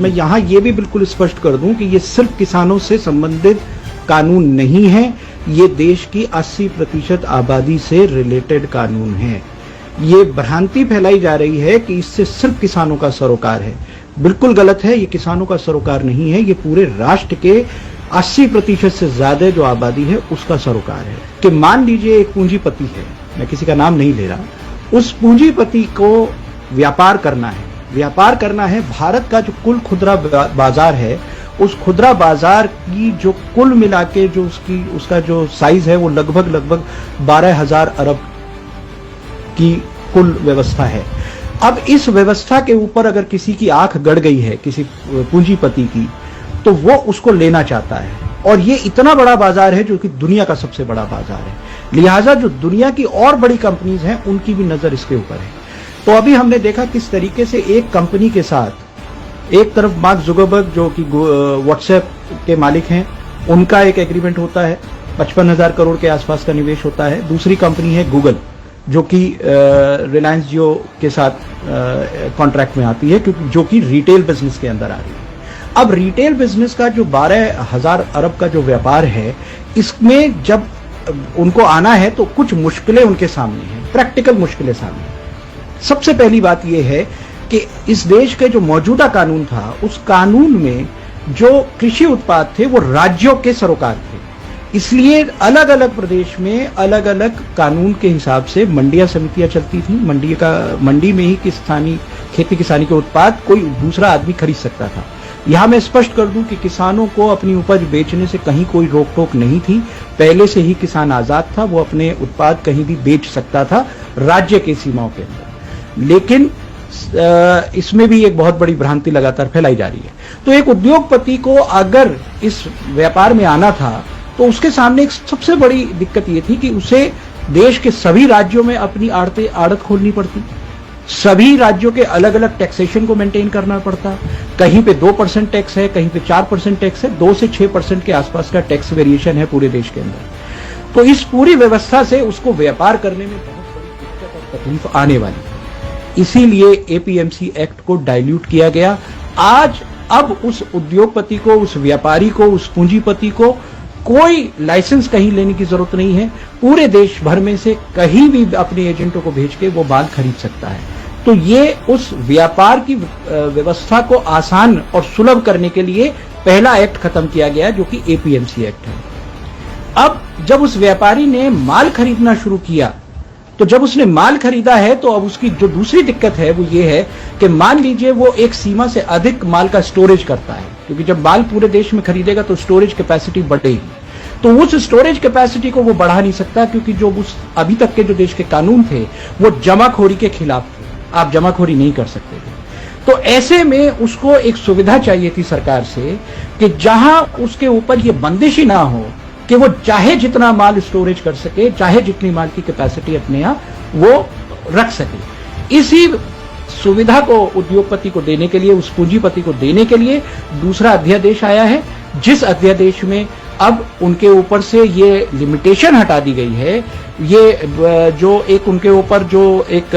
मैं यहाँ ये भी बिल्कुल स्पष्ट कर दूं कि ये सिर्फ किसानों से संबंधित कानून नहीं है, ये देश की 80% आबादी से रिलेटेड कानून है। ये भ्रांति फैलाई जा रही है कि इससे सिर्फ किसानों का सरोकार है, बिल्कुल गलत है। ये किसानों का सरोकार नहीं है, ये पूरे राष्ट्र के 80% से ज्यादा जो आबादी है उसका सरोकार है। कि मान लीजिए एक पूंजीपति है, मैं किसी का नाम नहीं ले रहा, उस पूंजीपति को व्यापार करना है, भारत का जो कुल खुदरा बाजार है, उस खुदरा बाजार की जो कुल मिला के जो उसका जो साइज है वो लगभग 12,000 अरब की कुल व्यवस्था है। अब इस व्यवस्था के ऊपर अगर किसी की आंख गड़ गई है, किसी पूंजीपति की, तो वो उसको लेना चाहता है, और ये इतना बड़ा बाजार है जो कि दुनिया का सबसे बड़ा बाजार है। लिहाजा जो दुनिया की और बड़ी कंपनीज हैं उनकी भी नजर इसके ऊपर है। तो अभी हमने देखा किस तरीके से एक कंपनी के साथ एक तरफ मार्क जुकरबर्ग जो कि व्हाट्सएप के मालिक हैं, उनका एक एग्रीमेंट होता है, 55,000 करोड़ के आसपास का निवेश होता है। दूसरी कंपनी है गूगल जो कि रिलायंस जियो के साथ कॉन्ट्रैक्ट में आती है, क्योंकि जो कि रिटेल बिजनेस के अंदर आ रही है। अब रिटेल बिजनेस का जो 12,000 अरब का जो व्यापार है, इसमें जब उनको आना है तो कुछ मुश्किलें उनके सामने हैं, प्रैक्टिकल मुश्किलें सामने। सबसे पहली बात यह है कि इस देश के जो मौजूदा कानून था, उस कानून में जो कृषि उत्पाद थे वो राज्यों के सरोकार थे, इसलिए अलग अलग प्रदेश में अलग अलग कानून के हिसाब से मंडियां समितियां चलती थी। मंडी में ही स्थानीय खेती किसानी के उत्पाद कोई दूसरा आदमी खरीद सकता था। यहां मैं स्पष्ट कर दूं कि किसानों को अपनी उपज बेचने से कहीं कोई रोक टोक नहीं थी, पहले से ही किसान आजाद था, वो अपने उत्पाद कहीं भी बेच सकता था राज्य की सीमाओं के अंदर। लेकिन इसमें भी एक बहुत बड़ी भ्रांति लगातार फैलाई जा रही है। तो एक उद्योगपति को अगर इस व्यापार में आना था तो उसके सामने एक सबसे बड़ी दिक्कत ये थी कि उसे देश के सभी राज्यों में अपनी आड़त खोलनी पड़ती, सभी राज्यों के अलग अलग टैक्सेशन को मेंटेन करना पड़ता। कहीं पे 2% टैक्स है, कहीं पे 4% टैक्स है, 2 से 6% के आसपास का टैक्स वेरिएशन है पूरे देश के अंदर। तो इस पूरी व्यवस्था से उसको व्यापार करने में बहुत बड़ी दिक्कत और तकलीफ आने वाली है। इसीलिए एपीएमसी एक्ट को डाइल्यूट किया गया। अब उस उद्योगपति को, उस व्यापारी को, उस पूंजीपति को कोई लाइसेंस कहीं लेने की जरूरत नहीं है। पूरे देश भर में से कहीं भी अपने एजेंटों को भेज के वो माल खरीद सकता है। तो ये उस व्यापार की व्यवस्था को आसान और सुलभ करने के लिए पहला एक्ट खत्म किया गया, जो कि एपीएमसी एक्ट है। अब जब उस व्यापारी ने माल खरीदना शुरू किया, तो जब उसने माल खरीदा है तो अब उसकी जो दूसरी दिक्कत है वो ये है कि मान लीजिए वो एक सीमा से अधिक माल का स्टोरेज करता है, क्योंकि जब माल पूरे देश में खरीदेगा तो स्टोरेज कैपेसिटी बढ़ेगी। तो उस स्टोरेज कैपेसिटी को वो बढ़ा नहीं सकता, क्योंकि जो उस अभी तक के जो देश के कानून थे वो जमाखोरी के खिलाफ थे, आप जमाखोरी नहीं कर सकते थे। तो ऐसे में उसको एक सुविधा चाहिए थी सरकार से कि जहां उसके ऊपर ये बंदिश ही ना हो कि वो चाहे जितना माल स्टोरेज कर सके, चाहे जितनी माल की कैपेसिटी अपने यहां वो रख सके। इसी सुविधा को उद्योगपति को देने के लिए, उस पूंजीपति को देने के लिए दूसरा अध्यादेश आया है, जिस अध्यादेश में अब उनके ऊपर से ये लिमिटेशन हटा दी गई है। ये जो एक उनके ऊपर जो एक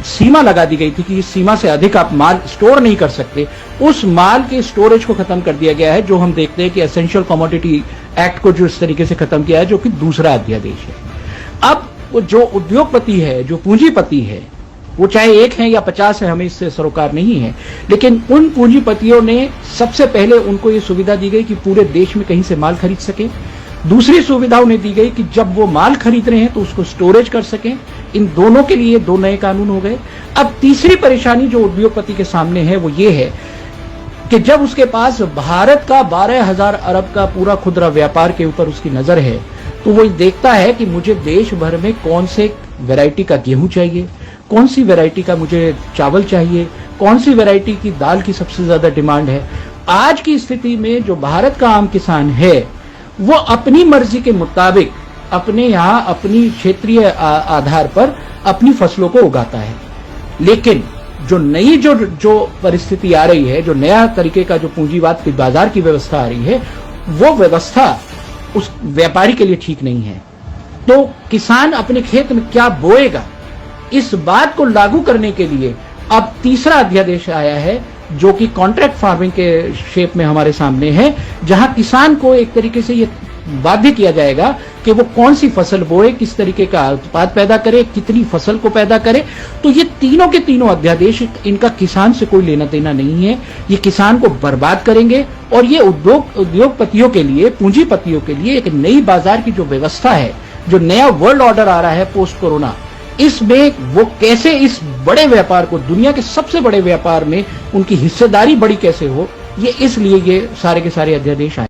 सीमा लगा दी गई थी कि इस सीमा से अधिक आप माल स्टोर नहीं कर सकते, उस माल के स्टोरेज को खत्म कर दिया गया है। जो हम देखते हैं कि एसेंशियल कमोडिटी एक्ट को जो इस तरीके से खत्म किया है, जो कि दूसरा अध्यादेश है। अब जो उद्योगपति है, जो पूंजीपति है, वो चाहे 1 है या 50 है, हमें इससे सरोकार नहीं है, लेकिन उन पूंजीपतियों ने सबसे पहले उनको ये सुविधा दी गई कि पूरे देश में कहीं से माल खरीद सके। दूसरी सुविधा उन्हें दी गई कि जब वो माल खरीद रहे हैं तो उसको स्टोरेज कर सकें। इन दोनों के लिए 2 नए कानून हो गए। अब तीसरी परेशानी जो उद्योगपति के सामने है वो ये है कि जब उसके पास भारत का 12,000 अरब का पूरा खुदरा व्यापार के ऊपर उसकी नजर है, तो वो देखता है कि मुझे देश भर में कौन से वैरायटी का गेहूं चाहिए, कौन सी वैरायटी का मुझे चावल चाहिए, कौन सी वैरायटी की दाल की सबसे ज्यादा डिमांड है। आज की स्थिति में जो भारत का आम किसान है वो अपनी मर्जी के मुताबिक अपने यहाँ अपनी क्षेत्रीय आधार पर अपनी फसलों को उगाता है। लेकिन जो नई जो परिस्थिति आ रही है, जो नया तरीके का जो पूंजीवाद की बाजार की व्यवस्था आ रही है, वो व्यवस्था उस व्यापारी के लिए ठीक नहीं है। तो किसान अपने खेत में क्या बोएगा, इस बात को लागू करने के लिए अब तीसरा अध्यादेश आया है, जो कि कॉन्ट्रैक्ट फार्मिंग के शेप में हमारे सामने है, जहां किसान को एक तरीके से ये बाध्य किया जाएगा कि वो कौन सी फसल बोए, किस तरीके का उत्पाद पैदा करे, कितनी फसल को पैदा करे। तो ये तीनों के तीनों अध्यादेश, इनका किसान से कोई लेना देना नहीं है। ये किसान को बर्बाद करेंगे और ये उद्योगपतियों के लिए, पूंजीपतियों के लिए एक नई बाजार की जो व्यवस्था है, जो नया वर्ल्ड ऑर्डर आ रहा है पोस्ट कोरोना, इसमें वो कैसे इस बड़े व्यापार को, दुनिया के सबसे बड़े व्यापार में उनकी हिस्सेदारी बड़ी कैसे हो, ये इसलिए ये सारे के सारे अध्यादेश आए।